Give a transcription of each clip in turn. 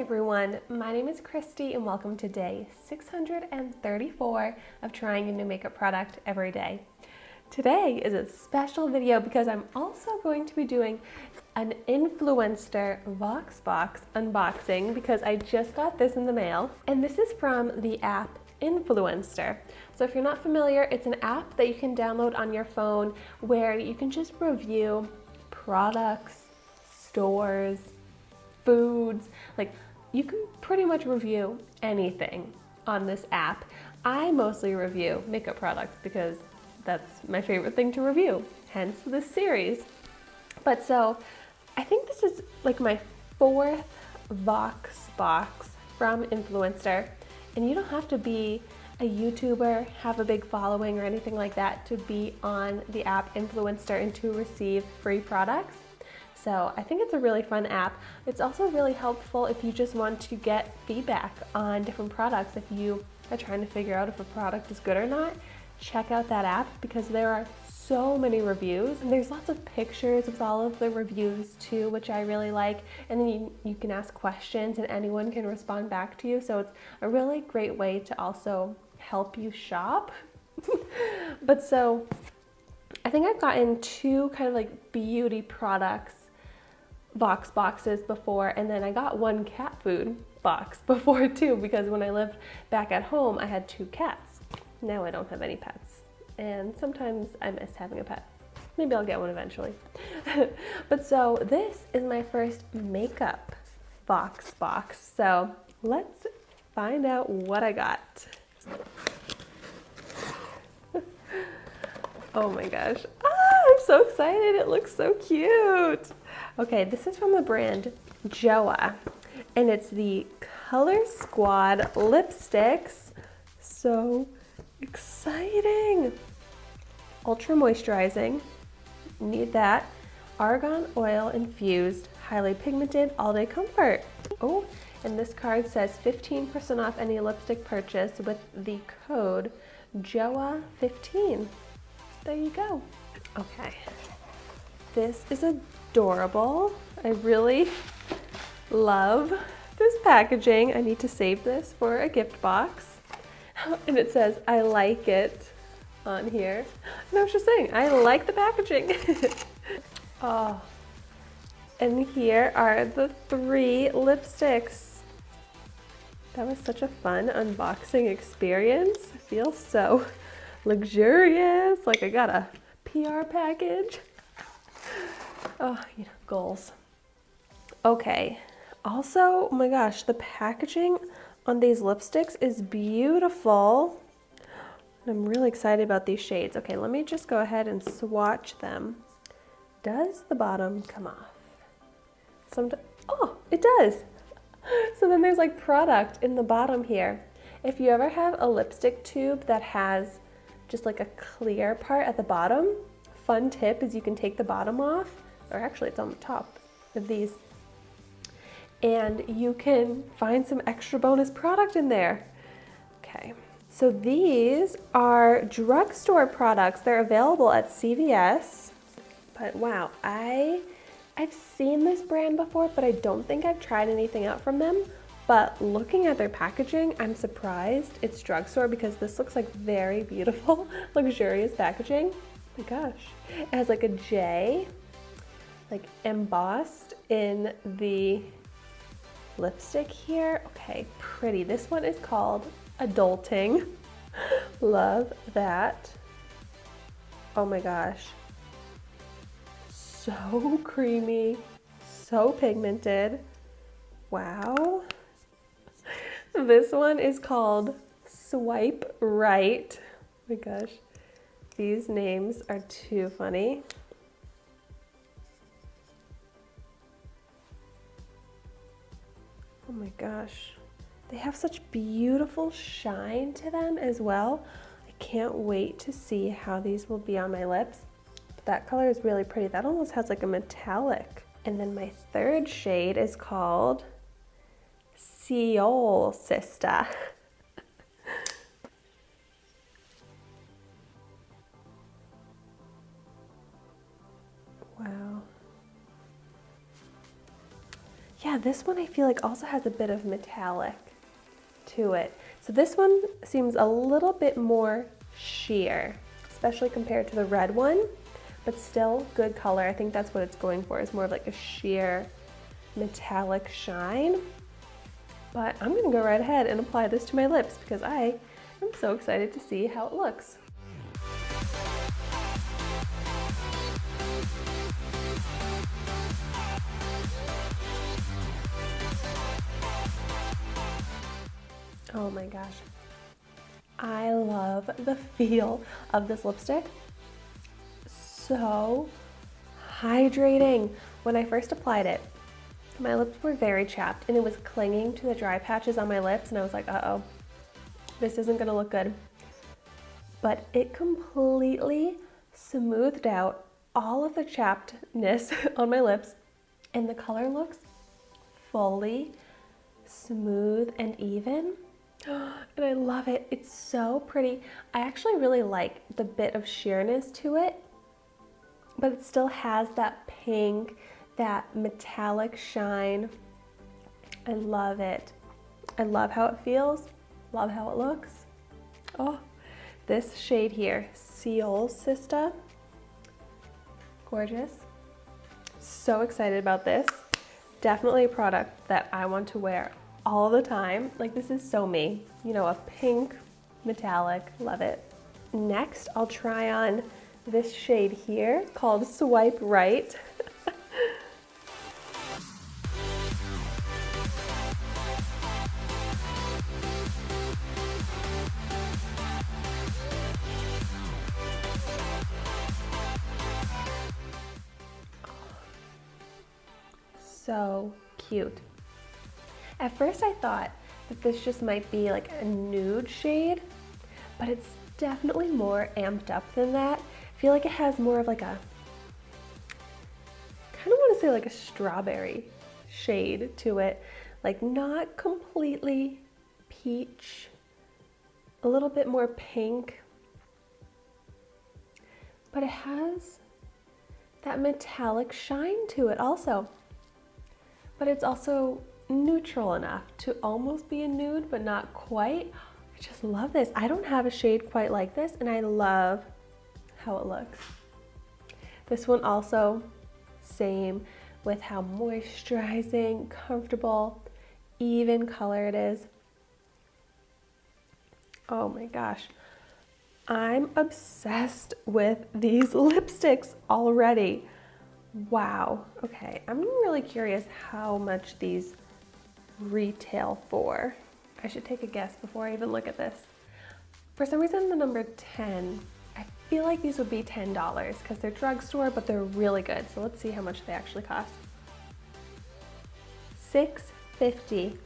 everyone, my name is Christy and welcome to day 634 of trying a new makeup product every day. Today is a special video because I'm also going to be doing an Influenster Voxbox unboxing because I just got this in the mail, and this is from the app Influenster. So if you're not familiar, it's an app that you can download on your phone where you can just review products, stores, foods, like you can pretty much review anything on this app. I mostly review makeup products because that's my favorite thing to review, hence this series. But so I think this is like my fourth Voxbox from Influenster, and you don't have to be a YouTuber, have a big following or anything like that to be on the app Influenster and to receive free products. So I think it's a really fun app. It's also really helpful if you just want to get feedback on different products. If you are trying to figure out if a product is good or not, check out that app because there are so many reviews, and there's lots of pictures with all of the reviews too, which I really like. And then you can ask questions and anyone can respond back to you. So it's a really great way to also help you shop. But so I think I've gotten two kind of like beauty products box boxes before, and then I got one cat food box before too, because when I lived back at home I had two cats. Now I don't have any pets, and sometimes I miss having a pet. Maybe I'll get one eventually. But so this is my first makeup box box, so let's find out what I got. Oh my gosh, I'm so excited, it looks so cute. Okay, this is from the brand Joah, and it's the Color Squad lipsticks. So exciting. Ultra moisturizing, need that. Argan oil infused, highly pigmented, all day comfort. Oh, and this card says 15% off any lipstick purchase with the code Joah15. There you go. Okay, this is adorable. I really love this packaging. I need to save this for a gift box. And it says, I like it on here. And I was just saying, I like the packaging. Oh, and here are the 3 lipsticks. That was such a fun unboxing experience. I feel so luxurious, like I got a PR package. Oh, you know, goals. Okay, also, oh my gosh, the packaging on these lipsticks is beautiful. I'm really excited about these shades. Okay, let me just go ahead and swatch them. Does the bottom come off? Oh, it does. So then there's like product in the bottom here. If you ever have a lipstick tube that has just like a clear part at the bottom, fun tip is you can take the bottom off, or actually it's on the top of these, and you can find some extra bonus product in there. Okay, so these are drugstore products. They're available at CVS, but wow, I've seen this brand before, but I don't think I've tried anything out from them. But looking at their packaging, I'm surprised it's drugstore because this looks like very beautiful, luxurious packaging. Oh my gosh. It has like a J, like embossed in the lipstick here. Okay, pretty. This one is called Adulting. Love that. Oh my gosh. So creamy, so pigmented. Wow. This one is called Swipe Right. Oh my gosh, these names are too funny. Oh my gosh, they have such beautiful shine to them as well. I can't wait to see how these will be on my lips. But that color is really pretty. That almost has like a metallic. And then my third shade is called Seoul Sista. Wow. yeah, this one I feel like also has a bit of metallic to it. So this one seems a little bit more sheer, especially compared to the red one, but still good color. I think that's what it's going for, is more of like a sheer metallic shine. But I'm gonna go right ahead and apply this to my lips because I am so excited to see how it looks. Oh my gosh. I love the feel of this lipstick. So hydrating. When I first applied it, my lips were very chapped and it was clinging to the dry patches on my lips and I was like, uh-oh, this isn't gonna look good. But it completely smoothed out all of the chappedness on my lips and the color looks fully smooth and even. And I love it. It's so pretty. I actually really like the bit of sheerness to it, but it still has that pink, that metallic shine. I love it. I love how it feels, love how it looks. Oh, this shade here, Seoul Sista. Gorgeous. So excited about this. Definitely a product that I want to wear all the time. Like, this is so me. You know, a pink metallic, love it. Next, I'll try on this shade here called Swipe Right. So cute. At first I thought that this just might be like a nude shade, but it's definitely more amped up than that. I feel like it has more of like a, kind of want to say like a strawberry shade to it. Like not completely peach, a little bit more pink, but it has that metallic shine to it also. But it's also neutral enough to almost be a nude, but not quite. I just love this. I don't have a shade quite like this, and I love how it looks. This one also, same with how moisturizing, comfortable, even color it is. Oh my gosh. I'm obsessed with these lipsticks already. Wow. Okay, I'm really curious how much these retail for. I should take a guess before I even look at this. For some reason, the number 10, I feel like these would be $10 because they're drugstore, but they're really good. So let's see how much they actually cost. $6.50.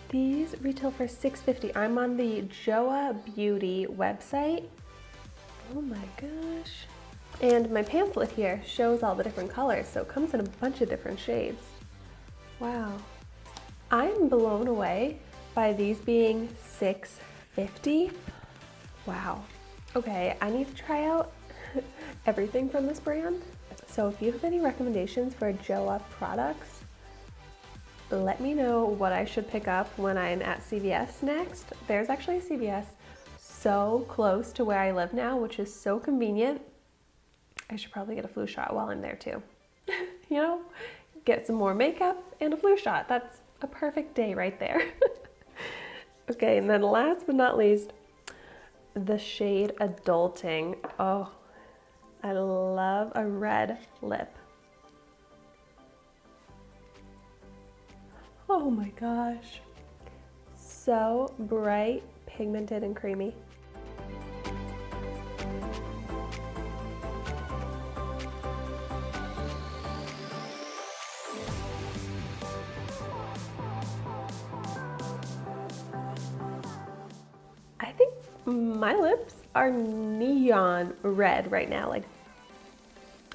These retail for $6.50. I'm on the Joah Beauty website. Oh my gosh. And my pamphlet here shows all the different colors, so it comes in a bunch of different shades. Wow. I'm blown away by these being $6.50. Wow. Okay, I need to try out everything from this brand. So if you have any recommendations for Joah products, let me know what I should pick up when I'm at CVS next. There's actually a CVS so close to where I live now, which is so convenient. I should probably get a flu shot while I'm there too. You know, get some more makeup and a flu shot. That's a perfect day right there. Okay, and then last but not least, the shade Adulting. Oh, I love a red lip. Oh my gosh. So bright, pigmented, and creamy. I think my lips are neon red right now. Like,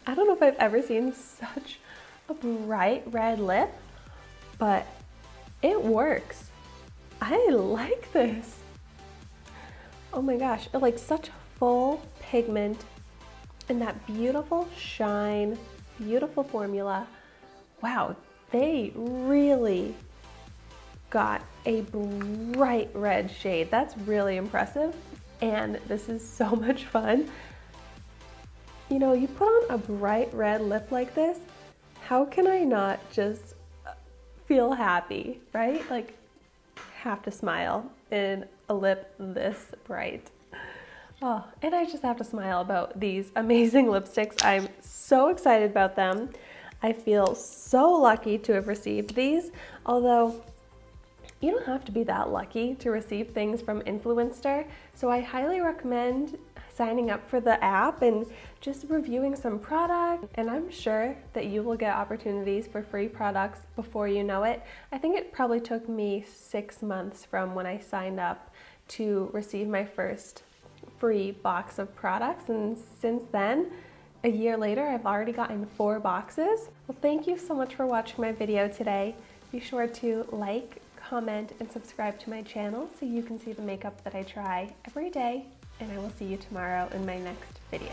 I don't know if I've ever seen such a bright red lip, but it works. I like this. Oh my gosh, like such full pigment and that beautiful shine, beautiful formula. Wow, they really got a bright red shade. That's really impressive, and this is so much fun. You know, you put on a bright red lip like this, how can I not just feel happy, right? Like, have to smile in a lip this bright. Oh, and I just have to smile about these amazing lipsticks. I'm so excited about them. I feel so lucky to have received these, although you don't have to be that lucky to receive things from Influenster, so I highly recommend signing up for the app and just reviewing some product, and I'm sure that you will get opportunities for free products before you know it. I think it probably took me 6 months from when I signed up to receive my first free box of products, and since then, a year later, I've already gotten 4 boxes. Well, thank you so much for watching my video today. Be sure to like, comment, and subscribe to my channel so you can see the makeup that I try every day, and I will see you tomorrow in my next video.